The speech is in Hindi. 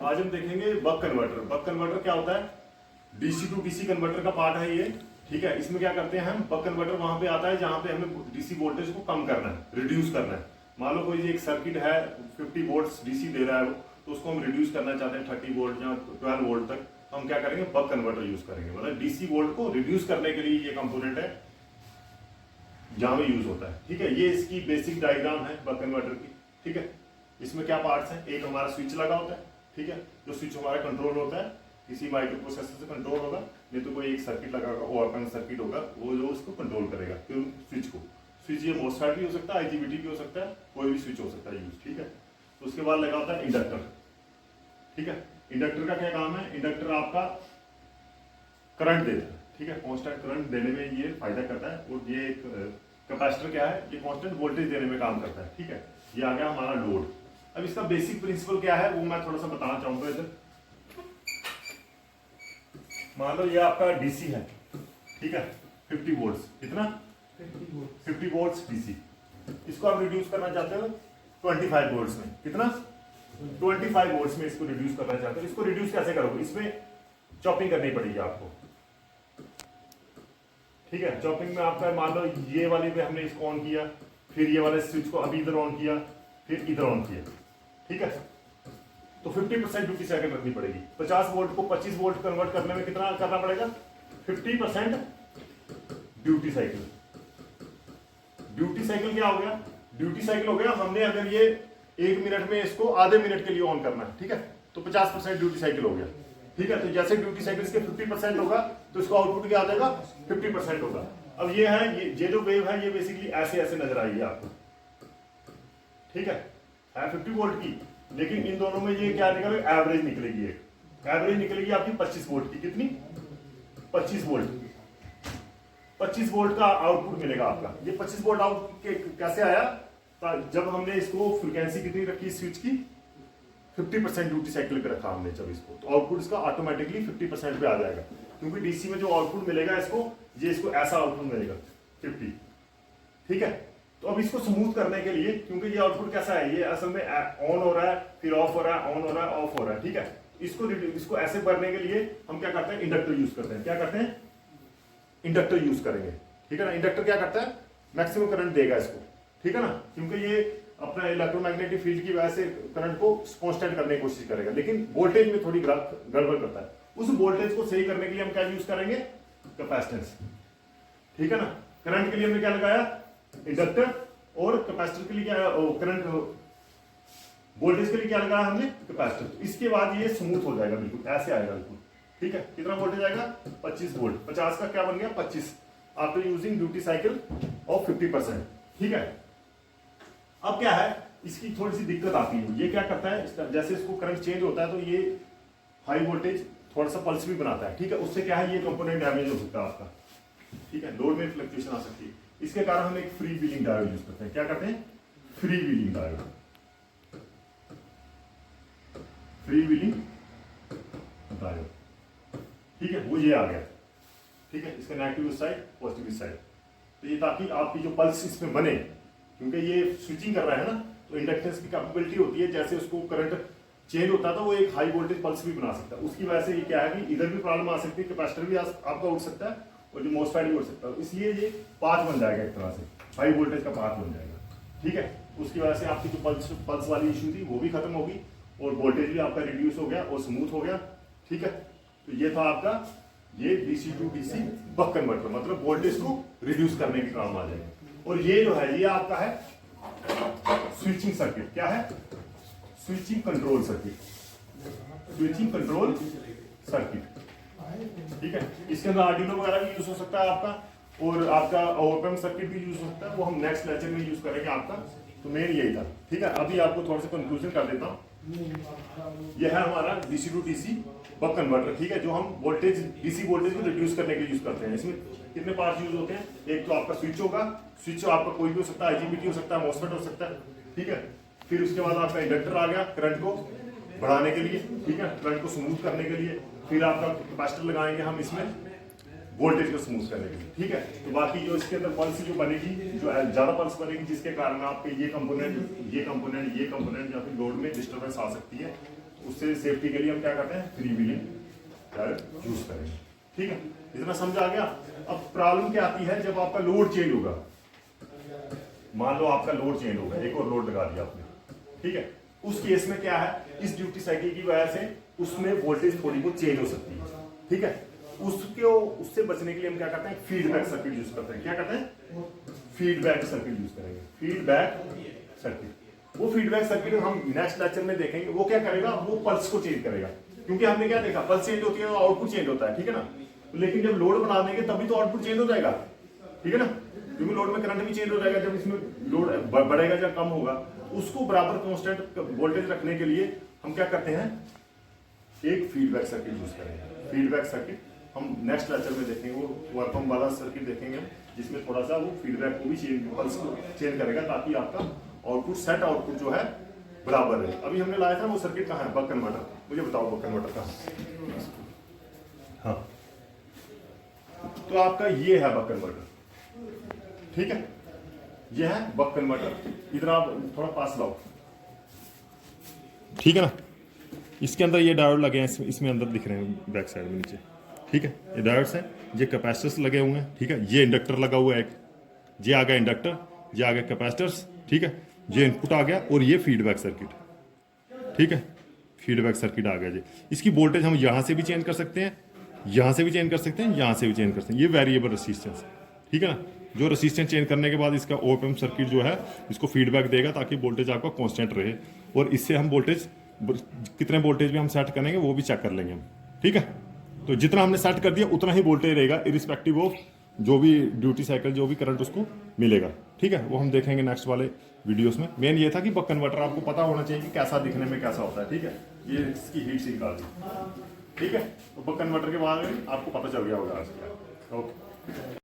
आज हम देखेंगे बक कन्वर्टर। बक कन्वर्टर क्या होता है? डीसी टू डीसी कन्वर्टर का पार्ट है ये, ठीक है। इसमें क्या करते हैं हम, बक कन्वर्टर वहां पे आता है जहां पे हमें डीसी वोल्टेज को कम करना है, रिड्यूस करना है। मान लो कोई एक सर्किट है 50 वोल्ट डीसी दे रहा है वो, तो उसको हम रिड्यूस करना चाहते हैं 30 वोल्ट या 12 वोल्ट तक, तो हम क्या करेंगे, बक कन्वर्टर यूज करेंगे। मतलब डीसी वोल्ट को रिड्यूस करने के लिए ये कंपोनेंट है जहां में यूज होता है, ठीक है। ये इसकी बेसिक डायग्राम है बक कन्वर्टर की, ठीक है। इसमें क्या पार्ट्स हैं, एक हमारा स्विच लगा होता है, ठीक है, जो स्विच हमारा कंट्रोल होता है, किसी माइक्रो प्रोसेसर से कंट्रोल होगा, नहीं तो कोई एक सर्किट लगा होगा, ओपन सर्किट होगा, वो जो उसको कंट्रोल करेगा क्यों स्विच को। स्विच ये मोसफेट भी हो सकता है, आईजीबीटी भी हो सकता है, कोई भी स्विच हो सकता है यूज, ठीक है। तो उसके बाद लगा होता है इंडक्टर, ठीक है। इंडक्टर का क्या काम है, इंडक्टर आपका करंट देता है, ठीक है, कांस्टेंट करंट देने में ये फायदा करता है। और ये एक कैपेसिटर क्या है, ये कांस्टेंट वोल्टेज देने में काम करता है, ठीक है। ये आ गया हमारा लोड। अब इसका बेसिक प्रिंसिपल क्या है वो मैं थोड़ा सा बताना चाहूंगा इधर। मान लो ये आपका डीसी है, ठीक है, 50 वोल्ट्स, कितना 50 वोल्ट्स डीसी। इसको आप रिड्यूस करना चाहते हो 25 वोल्ट्स में, कितना 25 वोल्ट्स में इसको रिड्यूस करना चाहते हो। इसको रिड्यूस कैसे करोगे, इसमें चॉपिंग करनी पड़ेगी आपको, ठीक है। चॉपिंग में आपका मान लो ये वाले पे हमने इसको ऑन किया, फिर ये वाले स्विच को अभी इधर ऑन किया, फिर इधर ऑन किया, ठीक है। तो 50% ड्यूटी साइकिल रखनी पड़ेगी। 50 वोल्ट को 25 वोल्ट कन्वर्ट करने में कितना करना पड़ेगा, 50% ड्यूटी साइकिल। ड्यूटी साइकिल क्या हो गया, ड्यूटी साइकिल हो गया हमने अगर ये 1 मिनट में इसको आधे मिनट के लिए ऑन करना है, ठीक है, तो 50% ड्यूटी साइकिल हो गया, ठीक है। तो जैसे ड्यूटी साइकिल इसके 50% होगा तो इसको आउटपुट क्या आ जाएगा, 50% होगा। अब ये है, ये जो वेव है ये बेसिकली ऐसे ऐसे नजर आएगी आपको, ठीक है 50 वोल्ट की, लेकिन इन दोनों में ये क्या निकलेगा, एवरेज निकलेगी। एक एवरेज निकलेगी आपकी 25 वोल्ट की, कितनी 25 वोल्ट, 25 वोल्ट का आउटपुट मिलेगा आपका। ये 25 वोल्ट आउटपुट कैसे आया, जब हमने इसको फ्रीक्वेंसी कितनी रखी स्विच की, 50% ड्यूटी साइकिल पे रखा हमने जब इसको, तो आउटपुट इसका ऑटोमेटिकली 50% पे आ जाएगा। क्योंकि डीसी में जो आउटपुट मिलेगा इसको, ये इसको ऐसा आउटपुट मिलेगा 50, ठीक है। तो अब इसको स्मूथ करने के लिए, क्योंकि ये आउटपुट कैसा है, ये असल में ऑन हो रहा है, फिर ऑफ हो रहा है, ऑन हो रहा है, ऑफ हो रहा है, ठीक है। इसको ऐसे करने के लिए हम क्या करते हैं, इंडक्टर यूज करते हैं। क्या करते हैं, इंडक्टर यूज करेंगे, ठीक है ना। इंडक्टर क्या करता है, मैक्सिमम करंट देगा इसको, ठीक है ना, क्योंकि ये अपना इलेक्ट्रोमैग्नेटिक फील्ड की वजह से करंट को कांस्टेंट करने की कोशिश करेगा, लेकिन वोल्टेज में थोड़ी गड़बड़ करता है। उस वोल्टेज को सही करने के लिए हम क्या यूज करेंगे, कैपेसिटेंस, ठीक है ना। करंट के लिए हमने क्या लगाया, इंडक्टर, और कैपेसिटर के लिए क्या, करंट वोल्टेज के लिए क्या लगाया हमने, कैपेसिटर। इसके बाद ये स्मूथ हो जाएगा, बिल्कुल ऐसे आएगा बिल्कुल, ठीक है। कितना वोल्टेज आएगा, 25 वोल्ट। 50 का क्या बन गया 25, after using duty cycle of 50%, ठीक है। अब क्या है, इसकी थोड़ी सी दिक्कत आती है। ये क्या करता है, जैसे इसको करंट चेंज होता है तो ये हाई वोल्टेज थोड़ा सा पल्स भी बनाता है, ठीक है। उससे क्या है, ये कंपोनेंट डैमेज हो सकता है आपका, ठीक है, लोड में फ्लक्चुएशन आ सकती है। इसके कारण हम एक फ्री व्हीलिंग डायोड यूज करते हैं। क्या करते हैं, free wheeling diode, free wheeling diode, ठीक है, वो ये आ गया, ठीक है। इसका नेगेटिव साइड, पॉजिटिव साइड, तो ये ताकि आपकी जो पल्स इसमें बने, क्योंकि ये स्विचिंग कर रहा है ना, तो इंडक्टेंस की कैपेबिलिटी होती है, जैसे उसको करंट चेंज होता है तो वो एक हाई वोल्टेज पल्स भी बना सकता है। उसकी वजह से ये क्या है कि इधर भी प्रॉब्लम आ सकती है, कैपेसिटर भी आपका उठ सकता है, और जो मोसफेट भी उठ सकता है। इसलिए ये पाथ बन जाएगा, एक तरह से हाई वोल्टेज का पाथ बन जाएगा, ठीक है। उसकी वजह से आपकी जो पल्स वाली इशू थी वो भी खत्म होगी, और वोल्टेज भी आपका रिड्यूस हो गया और स्मूथ हो गया, ठीक है। तो ये था आपका ये DC to DC buck converter, मतलब वोल्टेज को रिड्यूस करने के काम आ जाएगा। और ये जो है, ये आपका है स्विचिंग सर्किट। क्या है, switching control circuit, switching control circuit, ठीक है। इसके अंदर आर्डिनो वगैरह भी यूज हो सकता है आपका, और आपका ओपन सर्किट भी यूज हो सकता है, वो हम नेक्स्ट लेक्चर में यूज करेंगे आपका। तो मेन यही था, ठीक है। अभी आपको थोड़ा सा कंक्लूजन कर देता हूँ। यह है हमारा DC to DC buck converter, ठीक है, जो हम वोल्टेज, डीसी वोल्टेज को रिड्यूस करने के लिए यूज करते हैं। इसमें कितने पार्ट यूज होते हैं, एक तो आपका स्विच होगा, स्विच आपका कोई भी हो सकता है, आईजीबीटी हो सकता है, मोसफेट हो सकता है, ठीक है। फिर उसके बाद आपका इंडक्टर आ गया करंट को बढ़ाने के लिए, ठीक है, करंट को स्मूथ करने के लिए। फिर आपका कैपेसिटर लगाएंगे हम इसमें वोल्टेज को स्मूथ करने के लिए, ठीक है। तो बाकी जो इसके अंदर पल्स जो बनेगी, जो ज्यादा पल्स बनेगी, जिसके कारण आपके ये कंपोनेंट या फिर लोड में डिस्टर्बेंस आ सकती है, उससे सेफ्टी के लिए हम क्या करते हैं, फ्री व्हीलिंग यूज करेंगे। ठीक है, इतना समझ आ गया। अब प्रॉब्लम क्या आती है जब आपका लोड चेंज होगा। मान लो आपका लोड चेंज होगा, एक और लोड लगा दिया आपने, ठीक है, उस केस में क्या है, इस ड्यूटी साइकिल की वजह से उसमें वोल्टेज थोड़ी बहुत चेंज हो सकती है। ठीक है, उससे बचने के लिए हम क्या करते हैं, फीडबैक सर्किट यूज करते हैं। क्या करते हैं, फीडबैक सर्किट यूज करेंगे। फीडबैक सर्किट, वो फीडबैक सर्किट हम नेक्स्ट लेक्चर में देखेंगे। वो क्या करेगा, वो पल्स को चेंज करेगा, क्योंकि हमने क्या देखा, पल्स चेंज होती है तो आउटपुट चेंज होता है। ठीक है ना, लेकिन जब लोड बना देंगे तभी तो आउटपुट चेंज हो जाएगा। ठीक है ना, क्योंकि लोड में करंट भी चेंज हो जाएगा जब इसमें लोड बढ़ेगा या कम होगा। उसको बराबर कांस्टेंट वोल्टेज रखने के लिए हम क्या करते हैं, एक फीडबैक सर्किट यूज करेंगे। फीडबैक सर्किट हम नेक्स्ट लेक्चर में देखेंगे, वो वर्कम वाला सर्किट देखेंगे हम, जिसमें थोड़ा सा वो फीडबैक को भी चेंज, पल्स को चेंज करेगा, ताकि आपका आउटपुट सेट आउटपुट जो है बराबर है। अभी हमने लाया था वो सर्किट कहाँ है, बक कन्वर्टर। मुझे बताओ बक कन्वर्टर कहाँ। हाँ, तो आपका ये है बक कन्वर्टर। ठीक है, ये है बक कन्वर्टर। इधर आप थोड़ा पास लाओ। ठीक है ना, इसके अंदर ये डायोड लगे हैं, इसमें अंदर दिख रहे हैं बैक साइड में नीचे। ठीक है, ये डायोड्स हैं, ये कैपेसिटर्स लगे हुए हैं। ठीक है, ये इंडक्टर लगा हुआ है एक, ये आ गया इंडक्टर, ये आ गया कैपेसिटर्स। ठीक है, ये इनपुट आ गया और ये फीडबैक सर्किट। ठीक है, फीडबैक सर्किट आ गया जी। इसकी वोल्टेज हम यहाँ से भी चेंज कर सकते हैं, यहाँ से भी चेंज कर सकते हैं, यहाँ से भी चेंज कर सकते हैं। ये वेरिएबल रेसिस्टेंस। ठीक है ना, जो रेसिस्टेंस चेंज करने के बाद इसका ऑप एम्प सर्किट जो है इसको फीडबैक देगा, ताकि वोल्टेज आपका कांस्टेंट रहे। और इससे हम वोल्टेज, कितने वोल्टेज भी हम सेट करेंगे वो भी चेक कर लेंगे हम। ठीक है, तो जितना हमने सेट कर दिया उतना ही वोल्टेज रहेगा, इरिस्पेक्टिव ऑफ जो भी ड्यूटी साइकिल, जो भी करंट उसको मिलेगा। ठीक है, वो हम देखेंगे नेक्स्ट वाले वीडियोस में। मेन ये था कि बक कन्वर्टर आपको पता होना चाहिए कि कैसा दिखने में कैसा होता है। ठीक है, ये इसकी हीट सिंक आ गई। ठीक है, तो बक कन्वर्टर के बाद आपको पता चल गया होगा आज क्या। ओके।